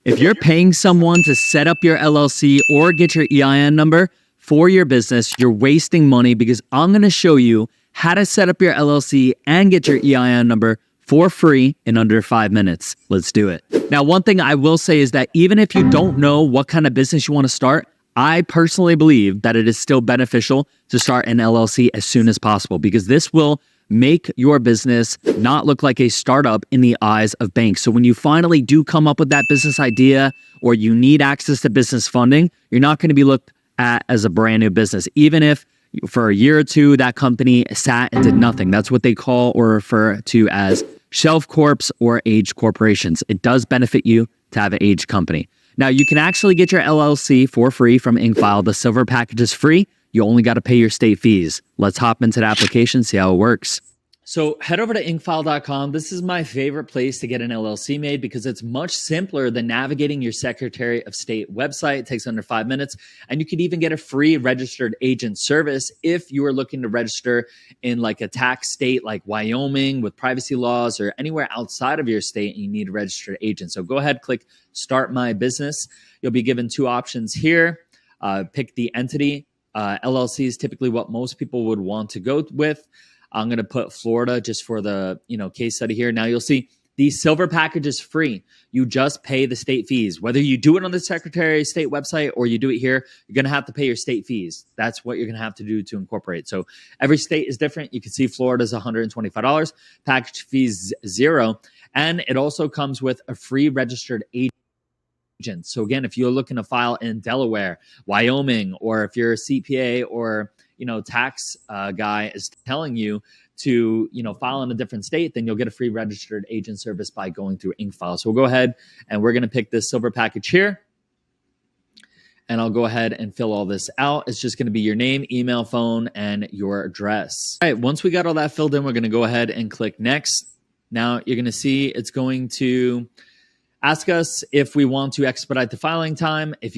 If you're paying someone to set up your LLC or get your EIN number for your business, you're wasting money because I'm going to show you how to set up your LLC and get your EIN number for free in under 5 minutes. Let's do it. Now, one thing I will say is that even if you don't know what kind of business you want to start, I personally believe that it is still beneficial to start an LLC as soon as possible because this will make your business not look like a startup in the eyes of banks. So when you finally do come up with that business idea or you need access to business funding, you're not going to be looked at as a brand new business, even if for a year or two that company sat and did nothing. That's what they call or refer to as shelf corps or aged corporations. It does benefit you to have an aged company. Now, you can actually get your LLC for free from Incfile. The silver package is free. You only got to pay your state fees. Let's hop into the application, see how it works. So head over to incfile.com. This is my favorite place to get an LLC made because it's much simpler than navigating your Secretary of State website. It takes under 5 minutes. And you could even get a free registered agent service if you are looking to register in like a tax state like Wyoming with privacy laws or anywhere outside of your state and you need a registered agent. So go ahead, click Start My Business. You'll be given two options here. Pick the entity. LLC is typically what most people would want to go with. I'm going to put Florida just for the case study here. Now you'll see the silver package is free. You just pay the state fees. Whether you do it on the Secretary of State website or you do it here, you're going to have to pay your state fees. That's what you're going to have to do to incorporate. So every state is different. You can see Florida's $125, package fees $0, and it also comes with a free registered agent. So again, if you're looking to file in Delaware, Wyoming, or if you're a CPA or tax guy is telling you to file in a different state, then you'll get a free registered agent service by going through Incfile. So we'll go ahead and we're going to pick this silver package here. And I'll go ahead and fill all this out. It's just going to be your name, email, phone, and your address. All right, once we got all that filled in, we're going to go ahead and click next. Now you're going to see it's going to ask us if we want to expedite the filing time. If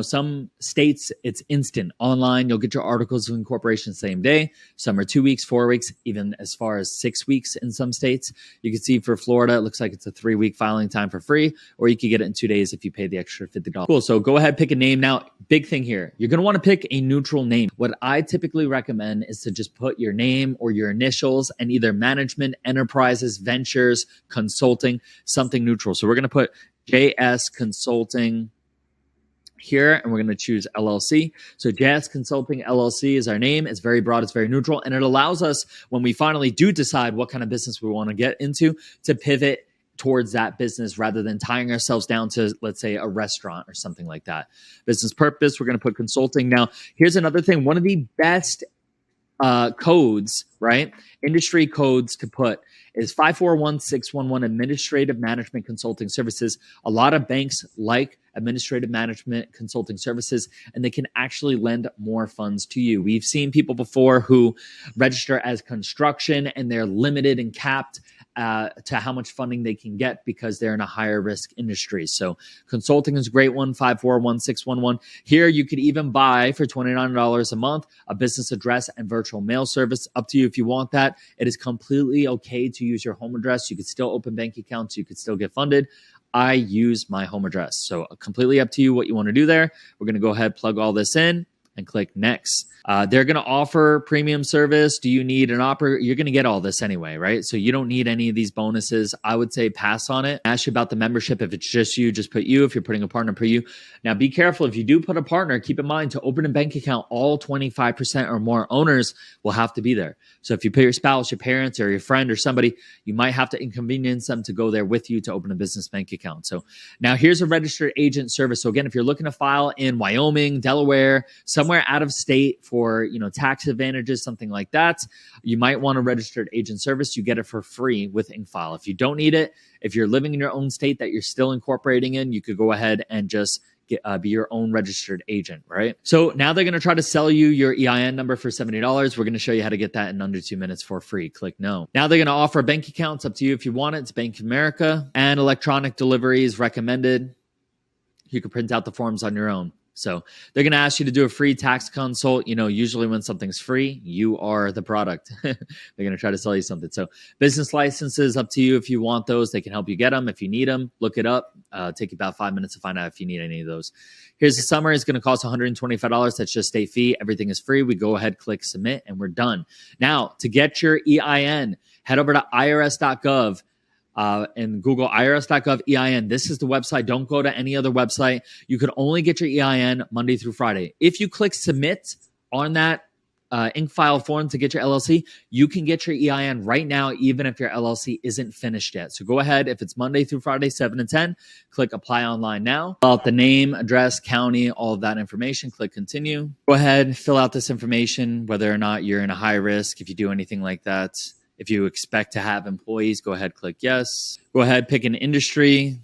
some states, it's instant online. You'll get your articles of incorporation same day. Some are 2 weeks, 4 weeks, even as far as 6 weeks in some states. You can see for Florida, it looks like it's a 3-week filing time for free, or you could get it in 2 days if you pay the extra $50. Cool. So go ahead, pick a name. Now, big thing here, you're going to want to pick a neutral name. What I typically recommend is to just put your name or your initials and either management, enterprises, ventures, consulting, something neutral. So we're going to put JS Consulting here, and we're going to choose LLC. So JS Consulting LLC is our name. It's very broad. It's very neutral. And it allows us, when we finally do decide what kind of business we want to get into, to pivot towards that business rather than tying ourselves down to, let's say, a restaurant or something like that. Business purpose, we're going to put consulting. Now, here's another thing. One of the best codes, right? Industry codes to put is 541611 Administrative Management Consulting Services. A lot of banks like administrative management consulting services, and they can actually lend more funds to you. We've seen people before who register as construction and they're limited and capped to how much funding they can get because they're in a higher risk industry. So consulting is a great one, 541611. Here you could even buy for $29 a month a business address and virtual mail service. Up to you if you want that. It is completely okay to use your home address. You could still open bank accounts. You could still get funded. I use my home address. So completely up to you what you want to do there. We're going to go ahead, plug all this in, and click next. They're going to offer premium service. Do you need an operator? You're going to get all this anyway, right? So you don't need any of these bonuses. I would say pass on it. Ask you about the membership. If it's just you, just put you. If you're putting a partner, put you. Now be careful. If you do put a partner, keep in mind to open a bank account, all 25% or more owners will have to be there. So if you put your spouse, your parents, or your friend or somebody, you might have to inconvenience them to go there with you to open a business bank account. So now here's a registered agent service. So again, if you're looking to file in Wyoming, Delaware, somewhere out of state for tax advantages, something like that, you might want a registered agent service. You get it for free with Incfile. If you don't need it, if you're living in your own state that you're still incorporating in, you could go ahead and just be your own registered agent, right? So now they're going to try to sell you your EIN number for $70. We're going to show you how to get that in under 2 minutes for free. Click no. Now they're going to offer a bank account. It's up to you if you want it. It's Bank of America, and electronic delivery is recommended. You can print out the forms on your own. So they're going to ask you to do a free tax consult. Usually when something's free, you are the product. They're going to try to sell you something. So business licenses, up to you if you want those. They can help you get them. If you need them, look it up. Take you about 5 minutes to find out if you need any of those. Here's the summary. It's going to cost $125. That's just state fee. Everything is free. We go ahead, click submit, and we're done. Now, to get your EIN, head over to irs.gov and Google irs.gov EIN. This is the website. Don't go to any other website. You can only get your EIN Monday through Friday. If you click submit on that ink file form to get your LLC, you can get your EIN right now, even if your LLC isn't finished yet. So go ahead. If it's Monday through Friday, 7 to 10, click apply online now. Fill out the name, address, county, all of that information. Click continue. Go ahead, fill out this information, whether or not you're in a high risk, if you do anything like that. If you expect to have employees, go ahead, click yes. Go ahead, pick an industry.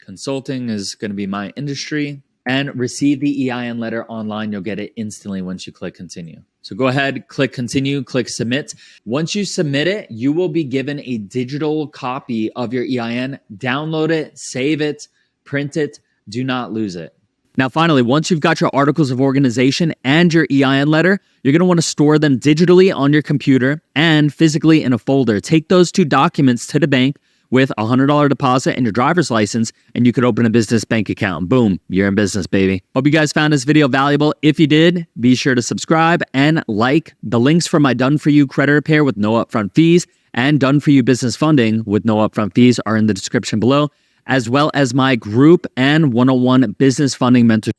Consulting is going to be my industry. And receive the EIN letter online. You'll get it instantly once you click continue. So go ahead, click continue, click submit. Once you submit it, you will be given a digital copy of your EIN. Download it, save it, print it. Do not lose it. Now, finally, once you've got your articles of organization and your EIN letter, you're going to want to store them digitally on your computer and physically in a folder. Take those two documents to the bank with a $100 deposit and your driver's license, and you could open a business bank account. Boom, you're in business, baby. Hope you guys found this video valuable. If you did, be sure to subscribe and like. The links for my Done For You credit repair with no upfront fees and Done For You business funding with no upfront fees are in the description below, as well as my group and one-on-one business funding mentorship.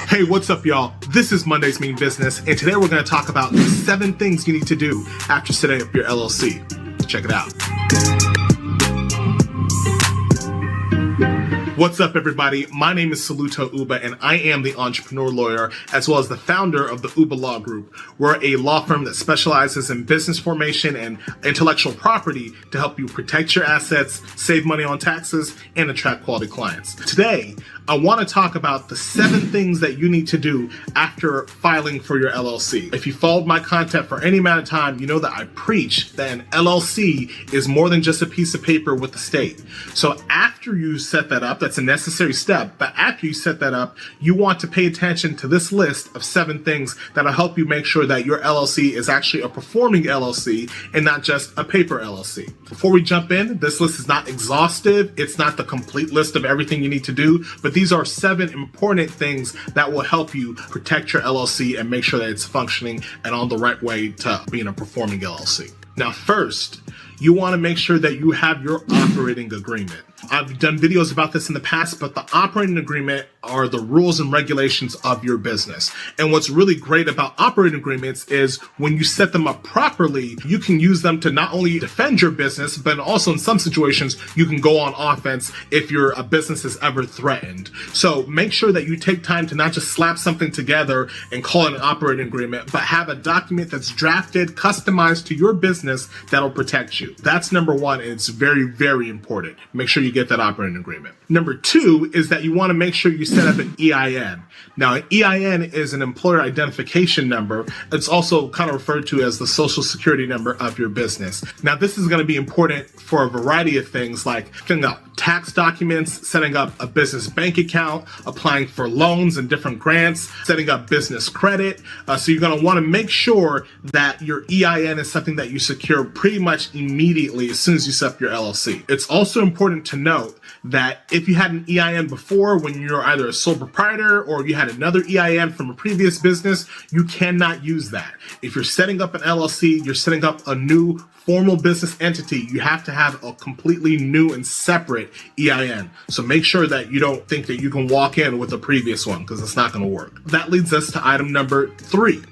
Hey, what's up, y'all? This is Monday's Mean Business, and today we're going to talk about the 7 things you need to do after setting up your LLC. Check it out. What's up, everybody? My name is Saluto Uba, and I am the entrepreneur lawyer, as well as the founder of the Uba Law Group. We're a law firm that specializes in business formation and intellectual property to help you protect your assets, save money on taxes, and attract quality clients. Today, I want to talk about the 7 things that you need to do after filing for your LLC. If you followed my content for any amount of time, you know that I preach that an LLC is more than just a piece of paper with the state. So after you set that up, that's a necessary step, but after you set that up, you want to pay attention to this list of 7 things that'll help you make sure that your LLC is actually a performing LLC and not just a paper LLC. Before we jump in, this list is not exhaustive. It's not the complete list of everything you need to do, but these are 7 important things that will help you protect your LLC and make sure that it's functioning and on the right way to being a performing LLC. Now, first, you want to make sure that you have your operating agreement. I've done videos about this in the past, but the operating agreement are the rules and regulations of your business. And what's really great about operating agreements is when you set them up properly, you can use them to not only defend your business, but also in some situations, you can go on offense if your business is ever threatened. So make sure that you take time to not just slap something together and call it an operating agreement, but have a document that's drafted, customized to your business that'll protect you. That's number 1, and it's very, very important. Make sure you get that operating agreement. Number 2 is that you want to make sure you set up an EIN. Now, an EIN is an employer identification number. It's also kind of referred to as the social security number of your business. Now, this is going to be important for a variety of things like filling out tax documents, setting up a business bank account, applying for loans and different grants, setting up business credit. So you're going to want to make sure that your EIN is something that you secure pretty much immediately as soon as you set up your LLC. It's also important to note that if you had an EIN before when you're either a sole proprietor or you had another EIN from a previous business, you cannot use that. If you're setting up an LLC, you're setting up a new formal business entity, you have to have a completely new and separate EIN. So make sure that you don't think that you can walk in with a previous one, because it's not going to work. That leads us to item number 3.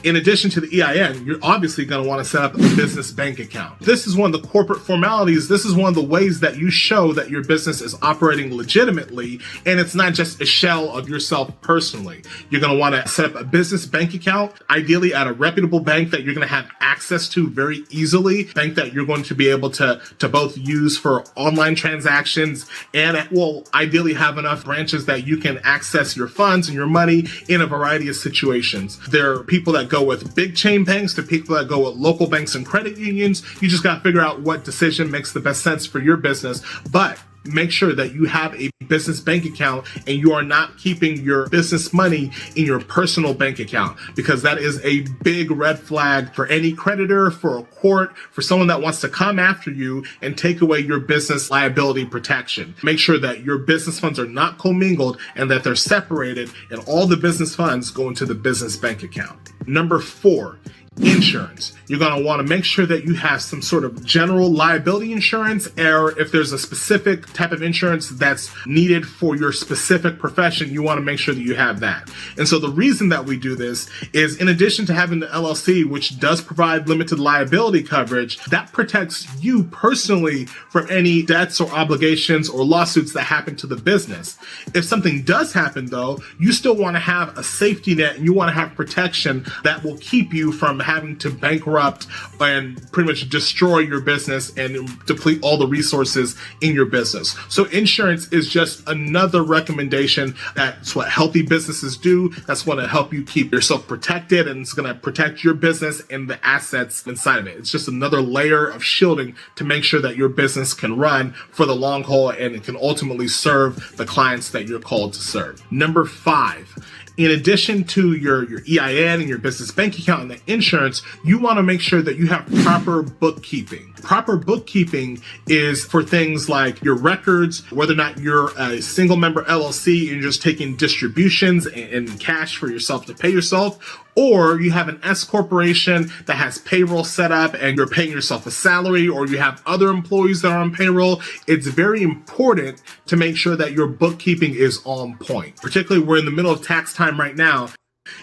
In addition to the EIN, you're obviously going to want to set up a business bank account. This is one of the corporate formalities. This is one of the ways that you show that your business is operating legitimately, and it's not just a shell of yourself personally. You're going to want to set up a business bank account, ideally at a reputable bank that you're going to have access to very easily, bank that you're going to be able to both use for online transactions and will ideally have enough branches that you can access your funds and your money in a variety of situations. There are people that go with big chain banks to people that go with local banks and credit unions. You just got to figure out what decision makes the best sense for your business. But make sure that you have a business bank account and you are not keeping your business money in your personal bank account, because that is a big red flag for any creditor, for a court, for someone that wants to come after you and take away your business liability protection. Make sure that your business funds are not commingled and that they're separated, and all the business funds go into the business bank account. Number 4, insurance. You're going to want to make sure that you have some sort of general liability insurance, or if there's a specific type of insurance that's needed for your specific profession, you want to make sure that you have that. And so the reason that we do this is, in addition to having the LLC, which does provide limited liability coverage, that protects you personally from any debts or obligations or lawsuits that happen to the business. If something does happen, though, you still want to have a safety net and you want to have protection that will keep you from having to bankrupt and pretty much destroy your business and deplete all the resources in your business. So insurance is just another recommendation. That's what healthy businesses do. That's going to help you keep yourself protected, and it's going to protect your business and the assets inside of it. It's just another layer of shielding to make sure that your business can run for the long haul and it can ultimately serve the clients that you're called to serve. Number 5. In addition to your EIN and your business bank account and the insurance, you want to make sure that you have proper bookkeeping. Proper bookkeeping is for things like your records, whether or not you're a single member LLC and you're just taking distributions and cash for yourself to pay yourself, or you have an S corporation that has payroll set up and you're paying yourself a salary, or you have other employees that are on payroll. It's very important to make sure that your bookkeeping is on point. Particularly, we're in the middle of tax time right now.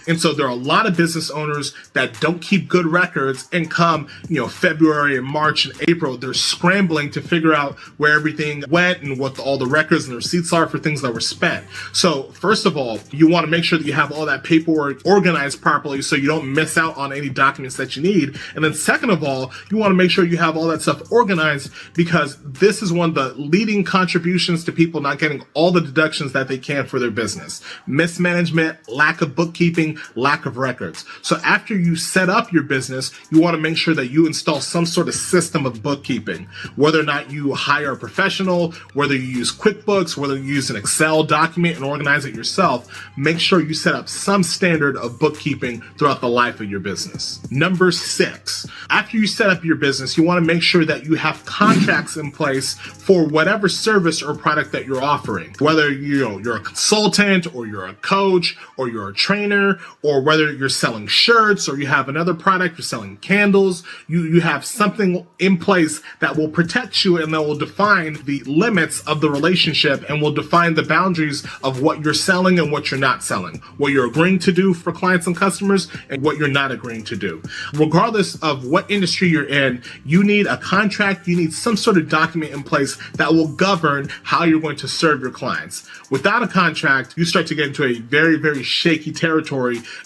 And so there are a lot of business owners that don't keep good records, and come, February and March and April, they're scrambling to figure out where everything went and what all the records and the receipts are for things that were spent. So first of all, you want to make sure that you have all that paperwork organized properly so you don't miss out on any documents that you need. And then second of all, you want to make sure you have all that stuff organized, because this is one of the leading contributions to people not getting all the deductions that they can for their business. Mismanagement, lack of bookkeeping, lack of records. So after you set up your business, you want to make sure that you install some sort of system of bookkeeping, whether or not you hire a professional, whether you use QuickBooks, whether you use an Excel document and organize it yourself. Make sure you set up some standard of bookkeeping throughout the life of your business. Number 6, after you set up your business, you want to make sure that you have contracts in place for whatever service or product that you're offering. Whether you're a consultant, or you're a coach, or you're a trainer, or whether you're selling shirts, or you have another product, you're selling candles, you have something in place that will protect you and that will define the limits of the relationship and will define the boundaries of what you're selling and what you're not selling, what you're agreeing to do for clients and customers and what you're not agreeing to do. Regardless of what industry you're in, you need a contract, you need some sort of document in place that will govern how you're going to serve your clients. Without a contract, you start to get into a very, very shaky territory,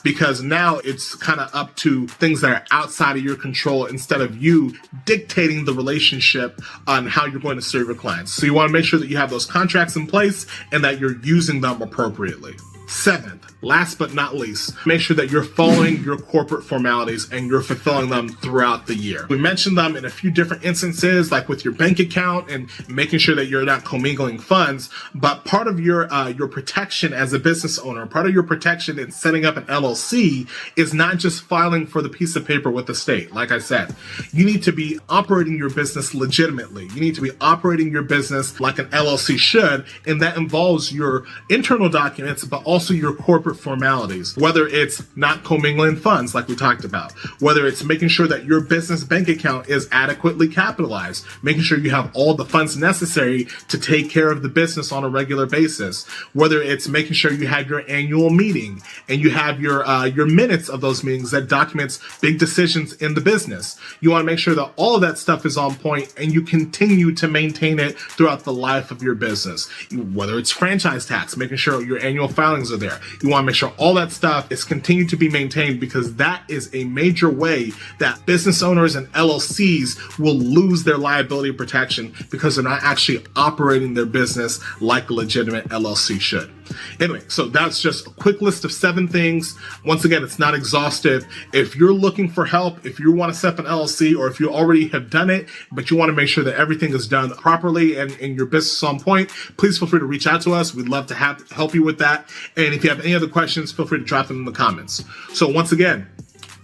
because now it's kind of up to things that are outside of your control instead of you dictating the relationship on how you're going to serve your clients. So you want to make sure that you have those contracts in place and that you're using them appropriately. 7th, last but not least, make sure that you're following your corporate formalities and you're fulfilling them throughout the year. We mentioned them in a few different instances, like with your bank account and making sure that you're not commingling funds. But part of your protection as a business owner, part of your protection in setting up an LLC is not just filing for the piece of paper with the state. Like I said, you need to be operating your business legitimately. You need to be operating your business like an LLC should, and that involves your internal documents, but also your corporate formalities, whether it's not commingling funds like we talked about, whether it's making sure that your business bank account is adequately capitalized, making sure you have all the funds necessary to take care of the business on a regular basis, whether it's making sure you have your annual meeting and you have your minutes of those meetings that documents big decisions in the business. You want to make sure that all of that stuff is on point and you continue to maintain it throughout the life of your business. Whether it's franchise tax, making sure your annual filings are there. You want to make sure all that stuff is continued to be maintained, because that is a major way that business owners and LLCs will lose their liability protection, because they're not actually operating their business like a legitimate LLC should. Anyway, so that's just a quick list of 7 things. Once again, it's not exhaustive. If you're looking for help, if you want to set up an LLC, or if you already have done it, but you want to make sure that everything is done properly and your business is on point, please feel free to reach out to us. We'd love to help you with that. And if you have any other questions, feel free to drop them in the comments. So once again,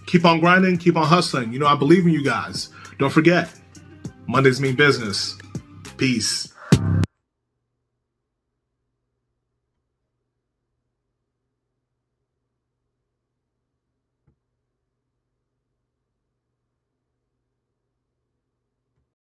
keep on grinding, keep on hustling. I believe in you guys. Don't forget, Mondays mean business. Peace.